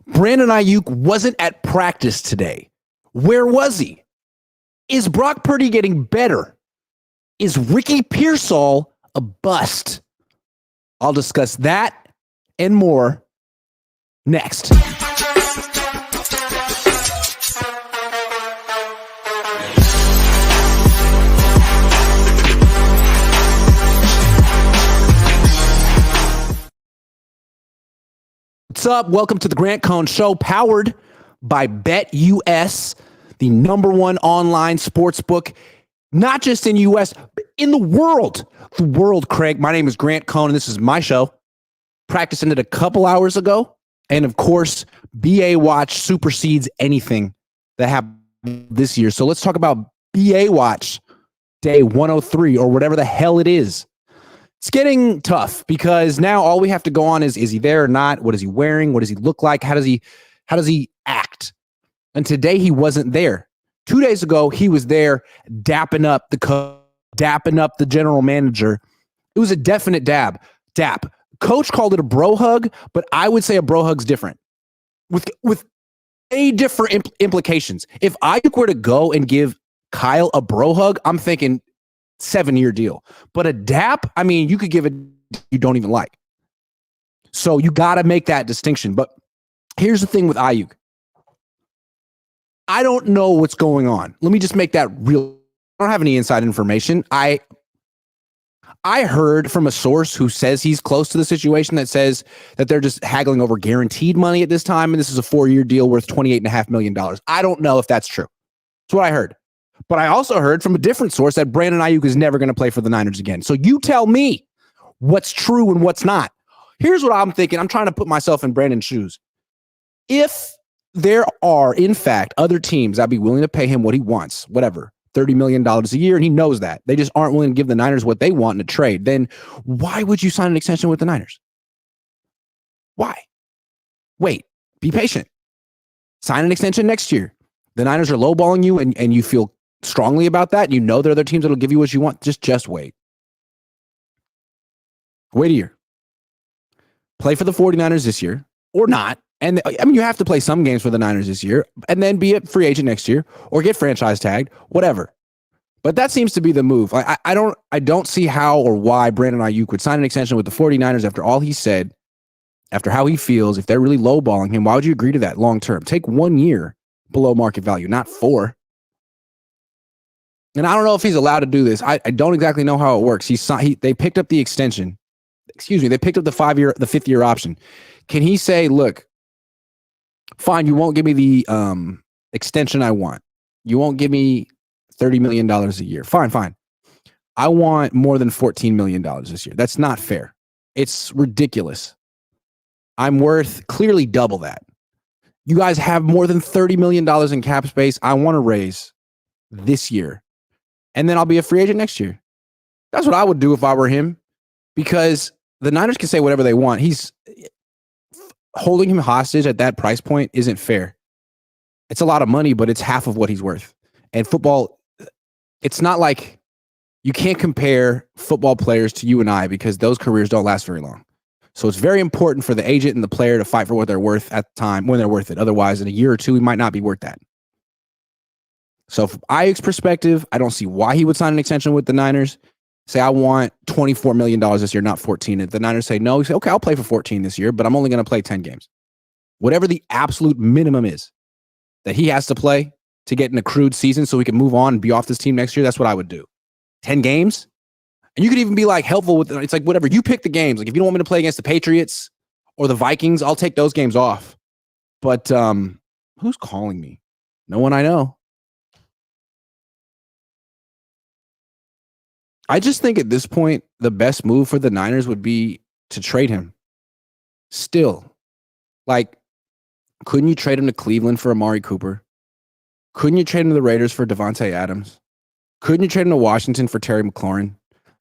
Brandon Aiyuk wasn't at practice today. Where was he? Is Brock Purdy getting better? Is Ricky Pearsall a bust? I'll discuss that and more next. What's up? Welcome to the Grant Cohn Show, powered by BetUS, the number one online sports book, not just in U.S., but in the world. The world, Craig. My name is Grant Cohn, and this is my show. Practicing it a couple hours ago. And, of course, BA Watch supersedes anything that happened this year. So let's talk about BA Watch Day 103 or whatever the hell it is. It's getting tough because now all we have to go on is he there or not? What is he wearing? What does he look like? How does he act? And today he wasn't there. 2 days ago, he was there dapping up the general manager. It was a definite dap. Coach called it a bro hug, but I would say a bro hug's different with a different implications. If Aiyuk were to go and give Kyle a bro hug, I'm thinking 7-year deal. But a dap, I mean, you could give it you don't even like. So you got to make that distinction. But here's the thing with Aiyuk. I don't know what's going on. Let me just make that real. I don't have any inside information. I heard from a source who says he's close to the situation that says that they're just haggling over guaranteed money at this time, and this is a 4-year deal worth $28.5 million. I don't know if that's true. That's what I heard. But I also heard from a different source that Brandon Aiyuk is never going to play for the Niners again. So you tell me what's true and what's not. Here's what I'm thinking. I'm trying to put myself in Brandon's shoes. If there are, in fact, other teams that'd be willing to pay him what he wants, whatever, $30 million a year, and he knows that. They just aren't willing to give the Niners what they want in a trade. Then why would you sign an extension with the Niners? Why? Wait, be patient. Sign an extension next year. The Niners are lowballing you and you feel strongly about that. You know there are other teams that'll give you what you want. Just wait. Wait a year. Play for the 49ers this year or not. And I mean, you have to play some games for the Niners this year and then be a free agent next year or get franchise tagged, whatever. But that seems to be the move. I don't see how or why Brandon Aiyuk would sign an extension with the 49ers after all he said, after how he feels. If they're really lowballing him, why would you agree to that long term? Take 1 year below market value, not 4. And I don't know if he's allowed to do this. I don't exactly know how it works. They picked up the extension. Excuse me. They picked up the 5th-year option. Can he say, look, fine, you won't give me the extension I want. You won't give me $30 million a year. Fine. I want more than $14 million this year. That's not fair. It's ridiculous. I'm worth clearly double that. You guys have more than $30 million in cap space. I want to raise this year. And then I'll be a free agent next year. That's what I would do if I were him, because the Niners can say whatever they want. He's holding him hostage at that price point isn't fair. It's a lot of money, but it's half of what he's worth. And football, it's not like you can't compare football players to you and I because those careers don't last very long. So it's very important for the agent and the player to fight for what they're worth at the time when they're worth it. Otherwise, in a year or two, he might not be worth that. So from Aiyuk's perspective, I don't see why he would sign an extension with the Niners. Say, I want $24 million this year, not 14. If the Niners say no, he say, okay, I'll play for 14 this year, but I'm only going to play 10 games. Whatever the absolute minimum is that he has to play to get an accrued season so he can move on and be off this team next year, that's what I would do. 10 games? And you could even be like helpful with it. It's like, whatever, you pick the games. Like if you don't want me to play against the Patriots or the Vikings, I'll take those games off. But who's calling me? No one I know. I just think at this point, the best move for the Niners would be to trade him. Still. Like, couldn't you trade him to Cleveland for Amari Cooper? Couldn't you trade him to the Raiders for Devontae Adams? Couldn't you trade him to Washington for Terry McLaurin?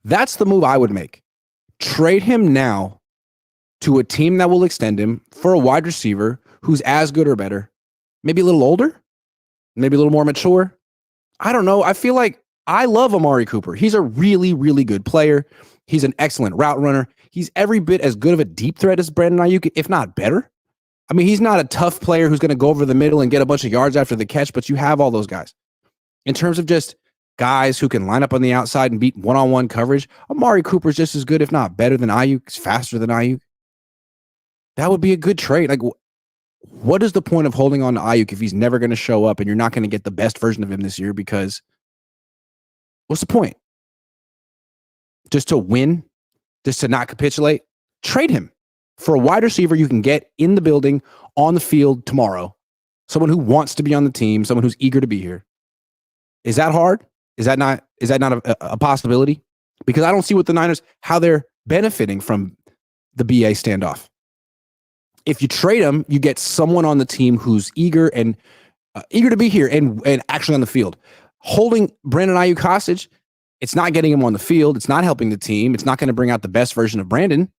That's the move I would make. Trade him now to a team that will extend him for a wide receiver who's as good or better. Maybe a little older? Maybe a little more mature? I don't know. I feel like I love Amari Cooper. He's a really, really good player. He's an excellent route runner. He's every bit as good of a deep threat as Brandon Aiyuk, if not better. I mean, he's not a tough player who's going to go over the middle and get a bunch of yards after the catch, but you have all those guys. In terms of just guys who can line up on the outside and beat one-on-one coverage, Amari Cooper's just as good, if not better than Aiyuk. He's faster than Aiyuk. That would be a good trade. Like, what is the point of holding on to Aiyuk if he's never going to show up and you're not going to get the best version of him this year? Because what's the point? Just to win? Just to not capitulate? Trade him for a wide receiver you can get in the building, on the field tomorrow. Someone who wants to be on the team, someone who's eager to be here. Is that hard? Is that not a possibility? Because I don't see what the Niners, how they're benefiting from the BA standoff. If you trade him, you get someone on the team who's eager to be here and actually on the field. Holding Brandon Aiyuk hostage, it's not getting him on the field. It's not helping the team. It's not going to bring out the best version of Brandon.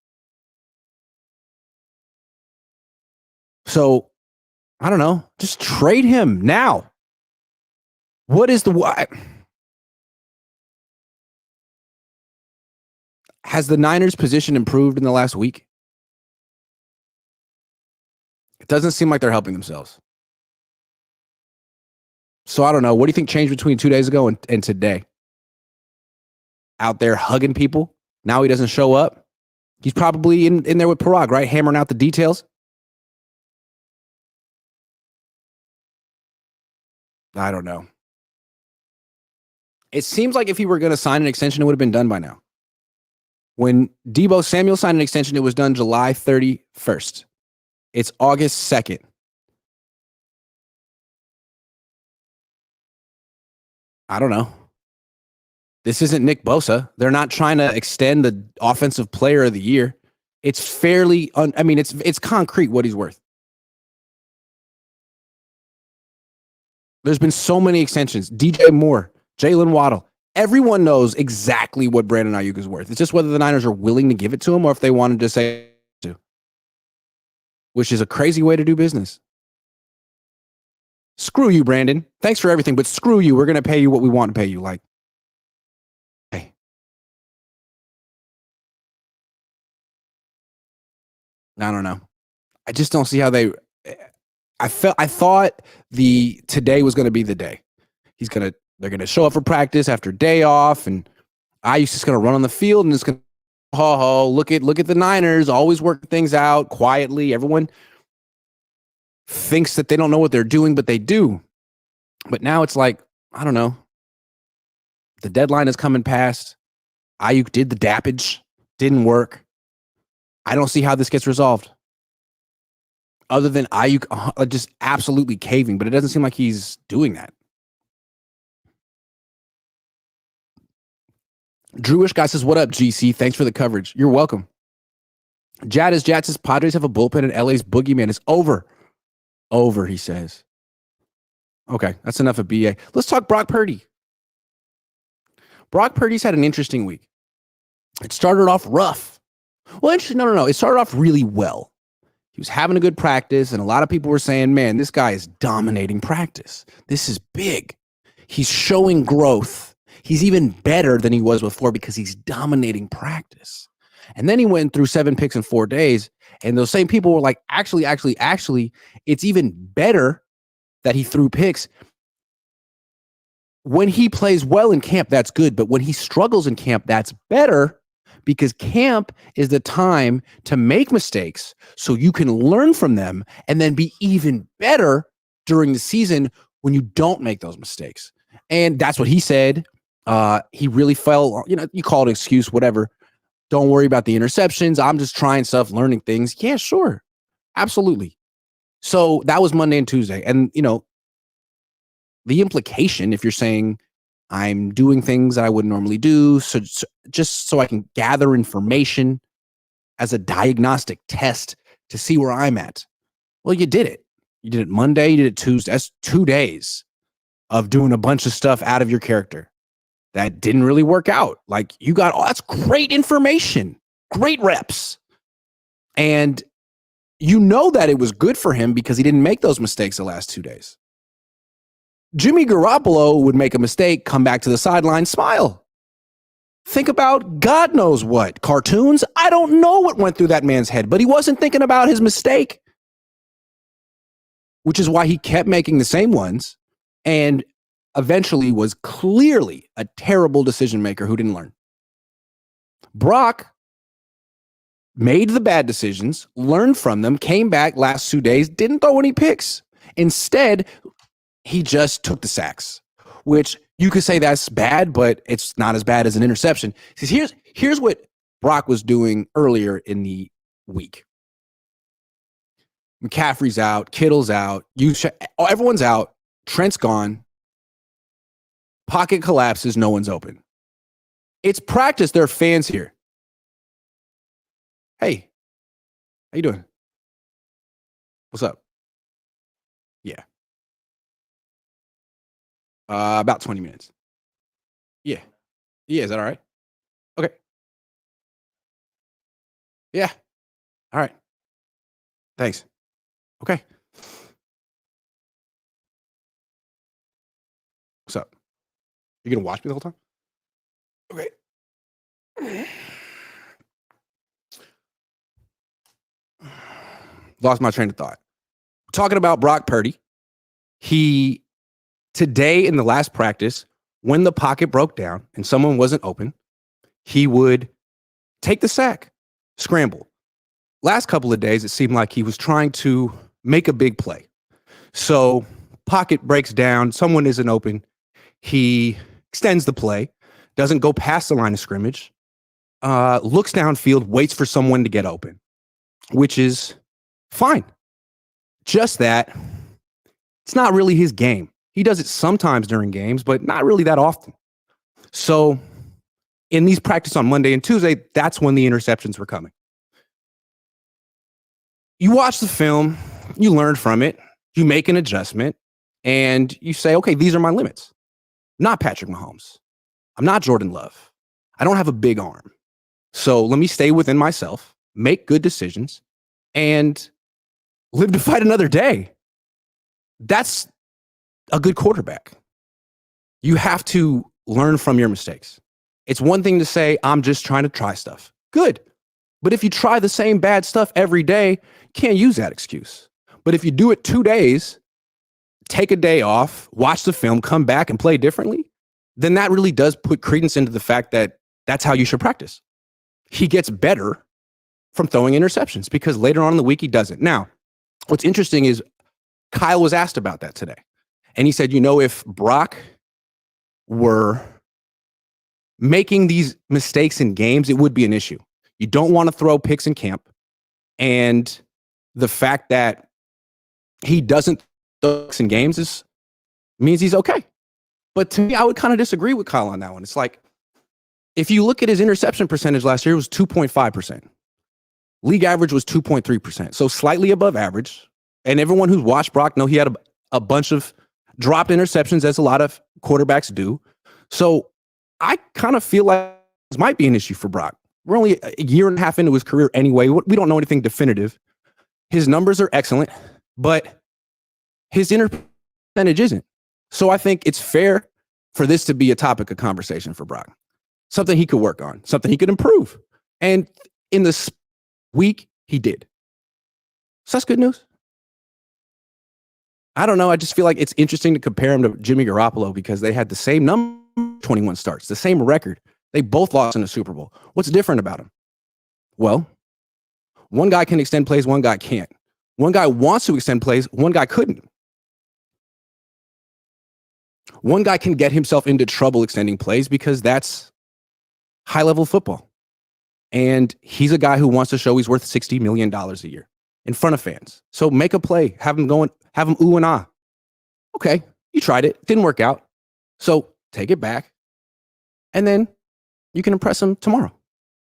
So, I don't know. Just trade him now. What is the why? Has the Niners' position improved in the last week? It doesn't seem like they're helping themselves. So I don't know. What do you think changed between 2 days ago and today? Out there hugging people. Now he doesn't show up. He's probably in there with Parag, right? Hammering out the details. I don't know. It seems like if he were going to sign an extension, it would have been done by now. When Deebo Samuel signed an extension, it was done July 31st. It's August 2nd. I don't know. This isn't Nick Bosa. They're not trying to extend the offensive player of the year. It's fairly, it's concrete what he's worth. There's been so many extensions. DJ Moore, Jalen Waddle. Everyone knows exactly what Brandon Aiyuk is worth. It's just whether the Niners are willing to give it to him or if they wanted to say to, which is a crazy way to do business. Screw you, Brandon. Thanks for everything, but screw you. We're going to pay you what we want to pay you. Like, hey. I don't know. I just don't see how they. I thought today was going to be the day. They're going to show up for practice after day off, and Aiyuk's just going to run on the field and it's going to look at the Niners, always work things out quietly. Everyone thinks that they don't know what they're doing, but they do. But now it's like, I don't know. The deadline is coming past. Aiyuk did the dappage, didn't work. I don't see how this gets resolved. Other than Aiyuk just absolutely caving, but it doesn't seem like he's doing that. Drewish guy says, what up, GC? Thanks for the coverage. You're welcome. Jad says, Padres have a bullpen and LA's boogeyman is over. Over, he says. Okay, that's enough of BA. Let's talk Brock Purdy. Brock Purdy's had an interesting week. It started off rough. Well, interesting. No. It started off really well. He was having a good practice, and a lot of people were saying, man, this guy is dominating practice. This is big. He's showing growth. He's even better than he was before because he's dominating practice. And then he went through 7 picks in 4 days, and those same people were like, actually, it's even better that he threw picks. When he plays well in camp, that's good. But when he struggles in camp, that's better because camp is the time to make mistakes so you can learn from them and then be even better during the season when you don't make those mistakes. And that's what he said. He really fell, you call it an excuse, whatever. Don't worry about the interceptions. I'm just trying stuff, learning things. Yeah, sure. Absolutely. So that was Monday and Tuesday. And, the implication, if you're saying I'm doing things that I wouldn't normally do, so just so I can gather information as a diagnostic test to see where I'm at. Well, you did it. You did it Monday, you did it Tuesday. That's 2 days of doing a bunch of stuff out of your character that didn't really work out. Like you got, that's great information, great reps. And you know that it was good for him because he didn't make those mistakes the last 2 days. Jimmy Garoppolo would make a mistake, come back to the sideline, smile. Think about God knows what. Cartoons? I don't know what went through that man's head, but he wasn't thinking about his mistake. which is why he kept making the same ones and eventually was clearly a terrible decision maker who didn't learn. Brock made the bad decisions, learned from them, came back last 2 days, didn't throw any picks. Instead, he just took the sacks, which you could say that's bad, but it's not as bad as an interception. Here's what Brock was doing earlier in the week. McCaffrey's out, Kittle's out, everyone's out, Trent's gone, pocket collapses, no one's open. It's practice, there are fans here. Hey, how you doing? What's up? Yeah. About 20 minutes. Yeah. Yeah, is that all right? Okay. Yeah. All right. Thanks. Okay. What's up? You gonna watch me the whole time? Okay. Lost my train of thought. Talking about Brock Purdy. Today in the last practice, when the pocket broke down and someone wasn't open, he would take the sack, scramble. Last couple of days, it seemed like he was trying to make a big play. So pocket breaks down, someone isn't open. He extends the play, doesn't go past the line of scrimmage, looks downfield, waits for someone to get open, which is fine. Just that it's not really his game. He does it sometimes during games, but not really that often. So in these practice on Monday and Tuesday, that's when the interceptions were coming. You watch the film, you learn from it, you make an adjustment, and you say, okay, these are my limits. I'm not Patrick Mahomes. I'm not Jordan Love. I don't have a big arm. So let me stay within myself, make good decisions, and live to fight another day. That's a good quarterback. You have to learn from your mistakes. It's one thing to say, I'm just trying to try stuff. Good. But if you try the same bad stuff every day, you can't use that excuse. But if you do it 2 days, take a day off, watch the film, come back and play differently, then that really does put credence into the fact that that's how you should practice. He gets better from throwing interceptions because later on in the week, he doesn't. Now, what's interesting is Kyle was asked about that today. And he said, if Brock were making these mistakes in games, it would be an issue. You don't want to throw picks in camp. And the fact that he doesn't throw picks in games means he's okay. But to me, I would kind of disagree with Kyle on that one. It's like, if you look at his interception percentage last year, it was 2.5%. League average was 2.3%. So slightly above average. And everyone who's watched Brock know he had a bunch of dropped interceptions, as a lot of quarterbacks do. So I kind of feel like this might be an issue for Brock. We're only a year and a half into his career anyway. We don't know anything definitive. His numbers are excellent, but his percentage isn't. So I think it's fair for this to be a topic of conversation for Brock. Something he could work on, something he could improve. And in this week, he did. So that's good news. I don't know. I just feel like it's interesting to compare him to Jimmy Garoppolo because they had the same number, 21 starts, the same record. They both lost in the Super Bowl. What's different about him? Well, one guy can extend plays, one guy can't. One guy wants to extend plays, one guy couldn't. One guy can get himself into trouble extending plays because that's high-level football. And he's a guy who wants to show he's worth $60 million a year in front of fans. So make a play, have him ooh and ah. Okay, you tried it, didn't work out. So take it back, and then you can impress him tomorrow.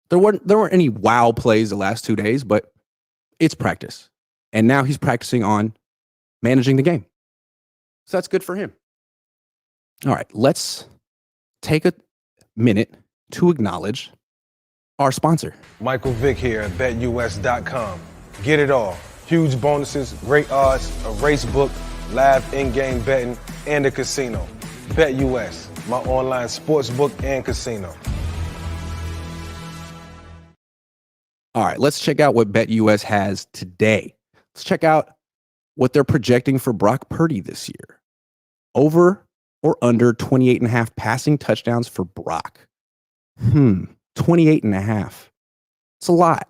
There weren't any wow plays the last 2 days, but it's practice. And now he's practicing on managing the game. So that's good for him. All right, let's take a minute to acknowledge our sponsor. Michael Vick here at BetUS.com. Get it all. Huge bonuses, great odds, a race book, live in-game betting, and a casino. BetUS, my online sports book and casino. All right, let's check out what BetUS has today. Let's check out what they're projecting for Brock Purdy this year. Over or under 28.5 passing touchdowns for Brock. 28.5. It's a lot.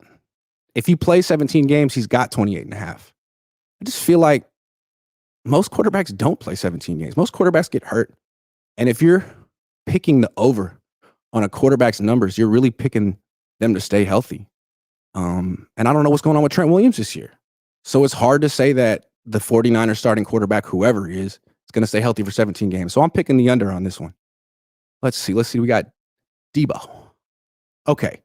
If you play 17 games, he's got 28.5. I just feel like most quarterbacks don't play 17 games. Most quarterbacks get hurt. And if you're picking the over on a quarterback's numbers, you're really picking them to stay healthy. And I don't know what's going on with Trent Williams this year. So it's hard to say that the 49ers starting quarterback, whoever he is going to stay healthy for 17 games. So I'm picking the under on this one. Let's see. We got Debo. Okay.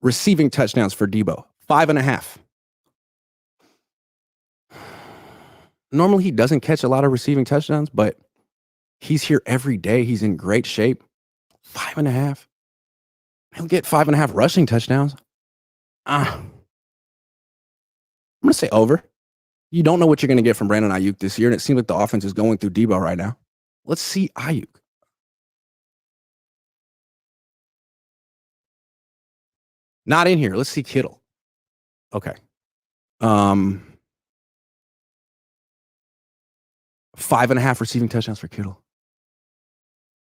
Receiving touchdowns for Debo. 5.5. Normally he doesn't catch a lot of receiving touchdowns, but he's here every day. He's in great shape. 5.5. He'll get 5.5 rushing touchdowns. I'm going to say over. You don't know what you're going to get from Brandon Aiyuk this year, and it seems like the offense is going through Debo right now. Let's see Aiyuk. Not in here. Let's see Kittle. Okay. 5.5 receiving touchdowns for Kittle.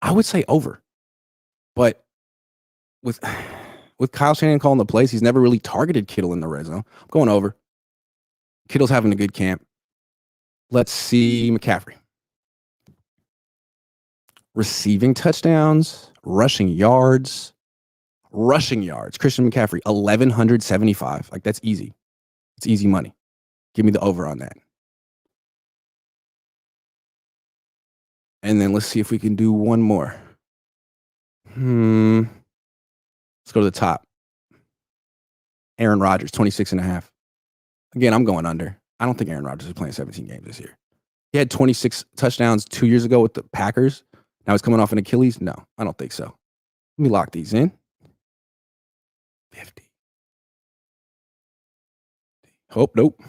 I would say over. But with Kyle Shanahan calling the plays, he's never really targeted Kittle in the red zone. I'm going over. Kittle's having a good camp. Let's see McCaffrey. Receiving touchdowns, rushing yards. Christian McCaffrey, 1,175. Like, that's easy. It's easy money. Give me the over on that. And then let's see if we can do one more. Let's go to the top. Aaron Rodgers, 26.5. Again, I'm going under. I don't think Aaron Rodgers is playing 17 games this year. He had 26 touchdowns 2 years ago with the Packers. Now he's coming off an Achilles. No, I don't think so. Let me lock these in. 50. Nope.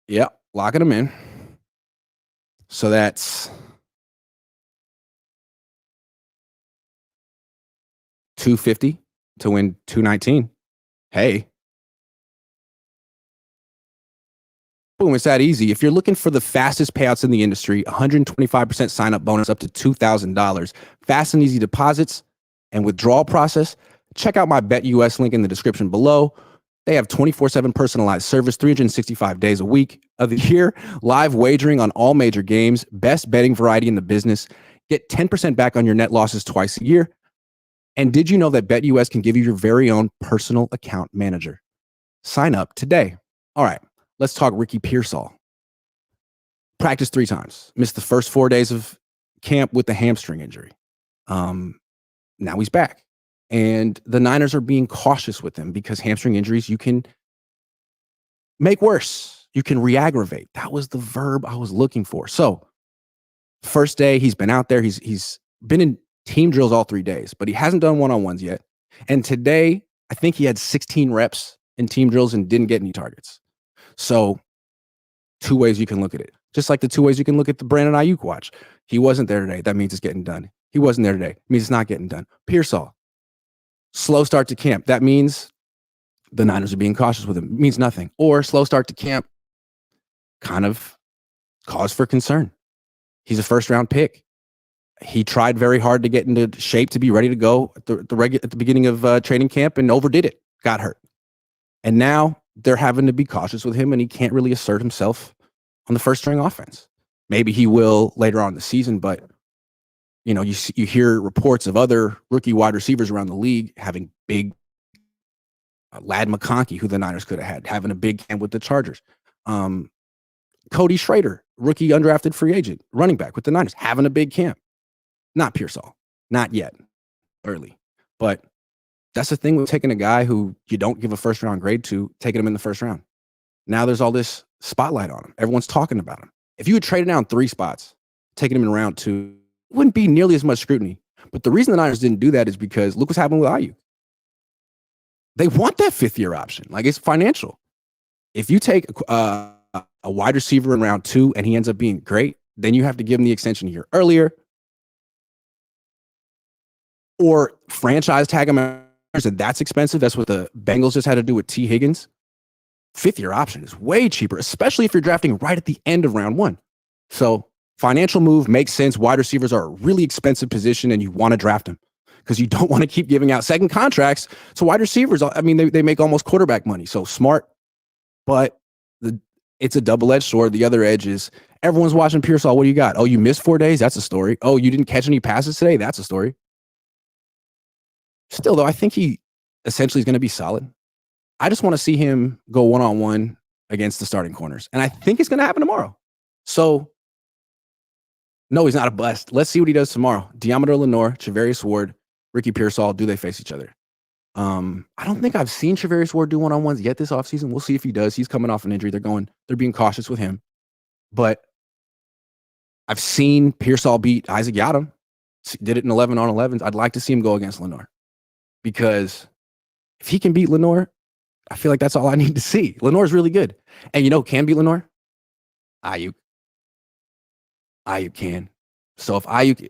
Yep, locking them in. So that's $250 to win $219. Hey. Boom, it's that easy. If you're looking for the fastest payouts in the industry, 125% sign-up bonus up to $2,000. Fast and easy deposits and withdrawal process. Check out my BetUS link in the description below. They have 24/7 personalized service, 365 days a week of the year, live wagering on all major games, best betting variety in the business. Get 10% back on your net losses twice a year. And did you know that BetUS can give you your very own personal account manager? Sign up today. All right, let's talk Ricky Pearsall. Practiced 3 times. Missed the first 4 days of camp with the hamstring injury. Now he's back. And the Niners are being cautious with him because hamstring injuries you can make worse. You can re-aggravate. That was the verb I was looking for. So first day, he's been out there. He's been in team drills all 3 days, but he hasn't done one-on-ones yet. And today, I think he had 16 reps in team drills and didn't get any targets. So 2 ways you can look at it. Just like the 2 ways you can look at the Brandon Aiyuk watch. He wasn't there today. That means it's getting done. He wasn't there today. It means it's not getting done. Pearsall. Slow start to camp. That means the Niners are being cautious with him. It means nothing. Or slow start to camp, kind of cause for concern. He's a first-round pick. He tried very hard to get into shape to be ready to go at the beginning of training camp and overdid it. Got hurt. And now they're having to be cautious with him, and he can't really assert himself on the first-string offense. Maybe he will later on in the season, but you know, you hear reports of other rookie wide receivers around the league having big Lad McConkey, who the Niners could have had, having a big camp with the Chargers. Cody Schrader, rookie undrafted free agent, running back with the Niners, having a big camp. Not Pearsall. Not yet. Early. But that's the thing with taking a guy who you don't give a first-round grade to, taking him in the first round. Now there's all this spotlight on him. Everyone's talking about him. If you had traded down 3 spots, taking him in round 2, wouldn't be nearly as much scrutiny. But the reason the Niners didn't do that is because look what's happening with Aiyuk. They want that 5th-year option. Like, it's financial. If you take a wide receiver in round 2 and he ends up being great, then you have to give him the extension here earlier or franchise tag him and that's expensive. That's what the Bengals just had to do with T. Higgins. Fifth-year option is way cheaper, especially if you're drafting right at the end of round one. So financial move makes sense. Wide receivers are a really expensive position, and you want to draft them because you don't want to keep giving out second contracts to wide receivers. I mean, they make almost quarterback money. So smart, but it's a double-edged sword. The other edge is everyone's watching Pearsall. What do you got? Oh, you missed 4 days? That's a story. Oh, you didn't catch any passes today? That's a story. Still, though, I think he essentially is going to be solid. I just want to see him go one-on-one against the starting corners. And I think it's going to happen tomorrow. So, no, he's not a bust. Let's see what he does tomorrow. Deommodore Lenoir, Charvarius Ward, Ricky Pearsall, do they face each other? I don't think I've seen Charvarius Ward do one-on-ones yet this offseason. We'll see if he does. He's coming off an injury. They're being cautious with him. But I've seen Pearsall beat Isaac Yiadom. Did it in 11-on-11s. I'd like to see him go against Lenoir. Because if he can beat Lenoir, I feel like that's all I need to see. Lenoir's really good. And you know who can beat Lenoir? Aiyuk. Aiyuk can. So if Aiyuk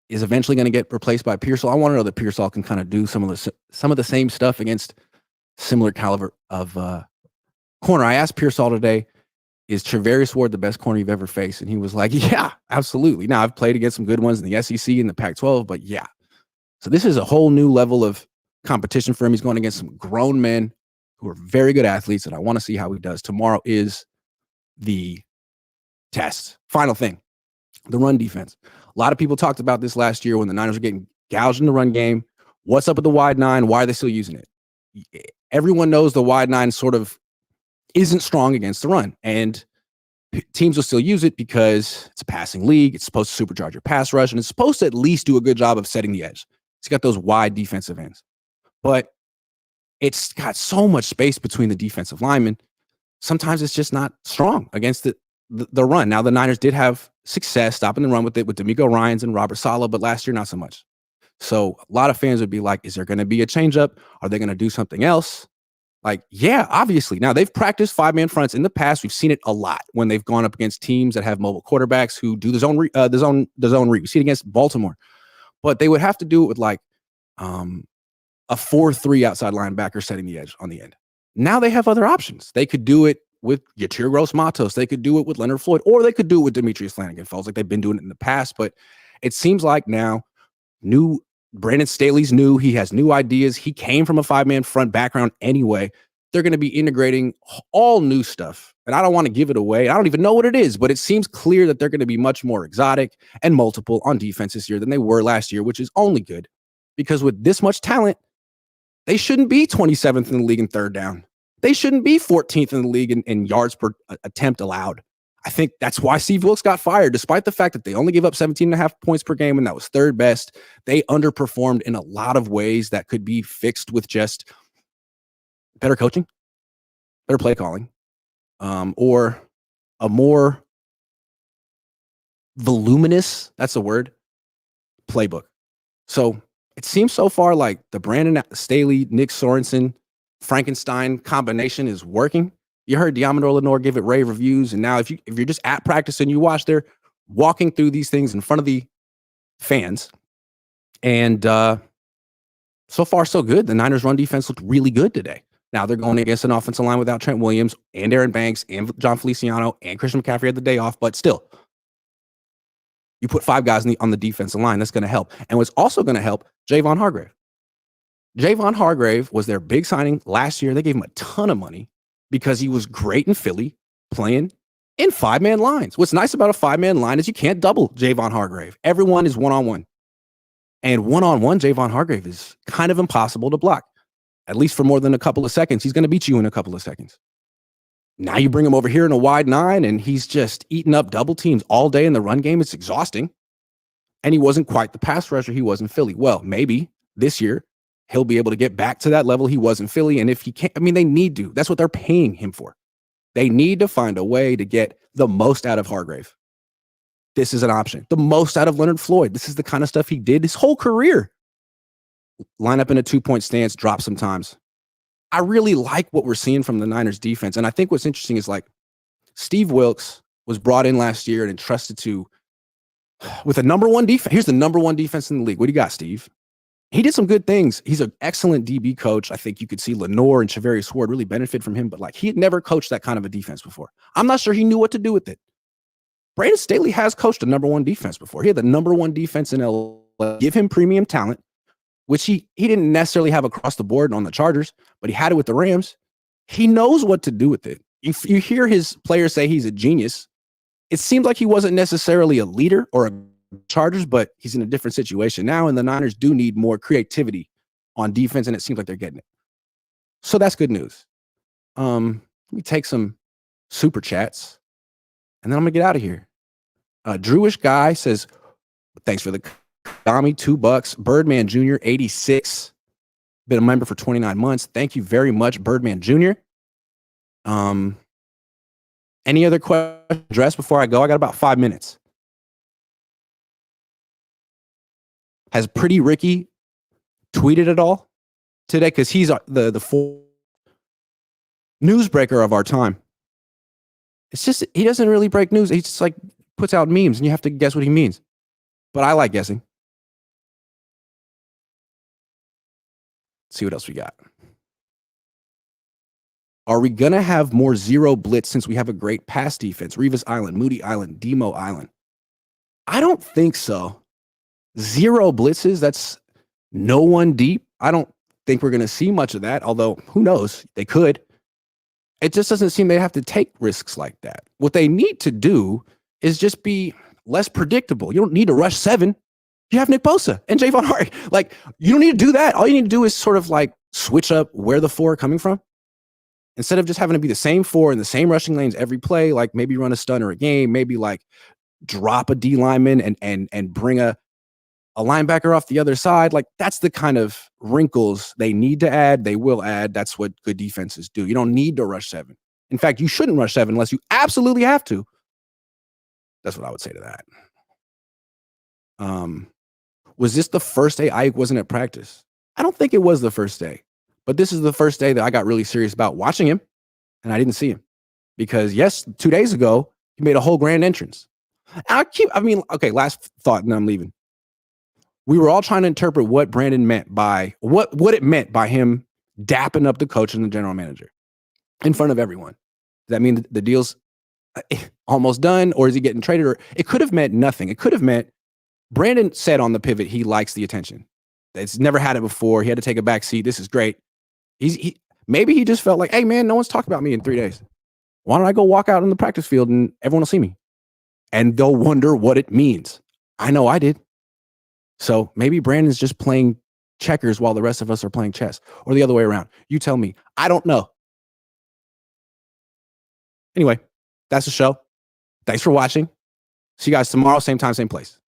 is eventually going to get replaced by Pearsall, I want to know that Pearsall can kind of do some of the same stuff against similar caliber of corner. I asked Pearsall today, is Charvarius Ward the best corner you've ever faced? And he was like, yeah, absolutely. Now, I've played against some good ones in the SEC and the Pac-12, but yeah. So this is a whole new level of competition for him. He's going against some grown men who are very good athletes, and I want to see how he does. Tomorrow is the test. Final thing, the run defense. A lot of people talked about this last year when the Niners were getting gouged in the run game. What's up with the wide nine? Why are they still using it? Everyone knows the wide nine sort of isn't strong against the run, and teams will still use it because it's a passing league. It's supposed to supercharge your pass rush, and it's supposed to at least do a good job of setting the edge. It's got those wide defensive ends, but it's got so much space between the defensive linemen. Sometimes it's just not strong against the run. Now, the Niners did have success stopping the run with it with D'Amico Ryans and Robert Saleh, but last year, not so much. So a lot of fans would be like, is there going to be a changeup? Are they going to do something else? Like, yeah, obviously. Now, they've practiced five-man fronts in the past. We've seen it a lot when they've gone up against teams that have mobile quarterbacks who do the zone read. We see it against Baltimore. But they would have to do it with like a 4-3 outside linebacker setting the edge on the end. Now they have other options. They could do it with Yatir Gross-Matos. They could do it with Leonard Floyd, or they could do it with Demetrius Flanagan-Fells like they've been doing it in the past. But it seems like now Brandon Staley's new. He has new ideas. He came from a five-man front background anyway. They're going to be integrating all new stuff. And I don't want to give it away. I don't even know what it is, but it seems clear that they're going to be much more exotic and multiple on defense this year than they were last year, which is only good. Because with this much talent, they shouldn't be 27th in the league in third down. They shouldn't be 14th in the league in yards per attempt allowed. I think that's why Steve Wilkes got fired, despite the fact that they only give up 17.5 points per game, and that was third best. They underperformed in a lot of ways that could be fixed with just better coaching, better play calling, or a more voluminous, that's the word, playbook. So it seems so far like the Brandon Staley, Nick Sorensen, Frankenstein combination is working. You heard Deommodore Lenoir give it rave reviews, and now if you're just at practice and you watch, they're walking through these things in front of the fans, and so far so good. The Niners' run defense looked really good today. Now they're going against an offensive line without Trent Williams and Aaron Banks and John Feliciano and Christian McCaffrey had the day off, but still, you put five guys on the defensive line, that's going to help. And what's also going to help, Javon Hargrave. Javon Hargrave was their big signing last year. They gave him a ton of money because he was great in Philly playing in five-man lines. What's nice about a five-man line is you can't double Javon Hargrave. Everyone is one-on-one. And one-on-one, Javon Hargrave is kind of impossible to block, at least for more than a couple of seconds. He's going to beat you in a couple of seconds. Now you bring him over here in a wide nine, and he's just eating up double teams all day in the run game. It's exhausting. And he wasn't quite the pass rusher he was in Philly. Well, maybe this year he'll be able to get back to that level he was in Philly. And if he can't, I mean, they need to. That's what they're paying him for. They need to find a way to get the most out of Hargrave. This is an option. The most out of Leonard Floyd. This is the kind of stuff he did his whole career. Line up in a two-point stance, drop sometimes. I really like what we're seeing from the Niners defense. And I think what's interesting is like Steve Wilkes was brought in last year and entrusted to with a number one defense. Here's the number one defense in the league. What do you got, Steve? He did some good things. He's an excellent DB coach. I think you could see Lenore and Shavarius Ward really benefit from him, but like he had never coached that kind of a defense before. I'm not sure he knew what to do with it. Brandon Staley has coached a number one defense before. He had the number one defense in LA. Give him premium talent, which he didn't necessarily have across the board on the Chargers, but he had it with the Rams. He knows what to do with it. You hear his players say he's a genius. It seemed like he wasn't necessarily a leader or a Chargers, but he's in a different situation now, and the Niners do need more creativity on defense, and it seems like they're getting it. So that's good news. Let me take some super chats, and then I'm gonna get out of here. Drewish guy says, "Thanks for the Kami, $2. Birdman Jr. 86, been a member for 29 months. Thank you very much, Birdman Jr." Any other questions addressed before I go? I got about 5 minutes. Has Pretty Ricky tweeted at all today? Because he's the newsbreaker of our time. It's just, he doesn't really break news. He just like puts out memes and you have to guess what he means. But I like guessing. Let's see what else we got. Are we going to have more zero blitz since we have a great pass defense? Revis Island, Moody Island, Demo Island. I don't think so. Zero blitzes, that's no one deep. I don't think we're going to see much of that, although who knows? They could. It just doesn't seem they have to take risks like that. What they need to do is just be less predictable. You don't need to rush 7. You have Nick Bosa and Javon Hart. Like, you don't need to do that. All you need to do is sort of like switch up where the 4 are coming from. Instead of just having to be the same 4 in the same rushing lanes every play, like maybe run a stunner a game, maybe like drop a D lineman and bring a linebacker off the other side. Like that's the kind of wrinkles they need to add. They will add. That's what good defenses do. You don't need to rush 7. In fact, you shouldn't rush 7 unless you absolutely have to. That's what I would say to that. Was this the first day Aiyuk wasn't at practice? I don't think it was the first day, but this is the first day that I got really serious about watching him, and I didn't see him because 2 days ago he made a whole grand entrance. Okay, last thought, and then I'm leaving. We were all trying to interpret what Brandon meant by what it meant by him dapping up the coach and the general manager in front of everyone. Does that mean the deal's almost done, or is he getting traded? Or it could have meant nothing. It could have meant Brandon said on the pivot he likes the attention. It's never had it before. He had to take a back seat. This is great. Maybe he just felt like, hey man, no one's talked about me in 3 days. Why don't I go walk out on the practice field and everyone will see me? And they'll wonder what it means. I know I did. So maybe Brandon's just playing checkers while the rest of us are playing chess, or the other way around. You tell me. I don't know. Anyway, that's the show. Thanks for watching. See you guys tomorrow, same time, same place.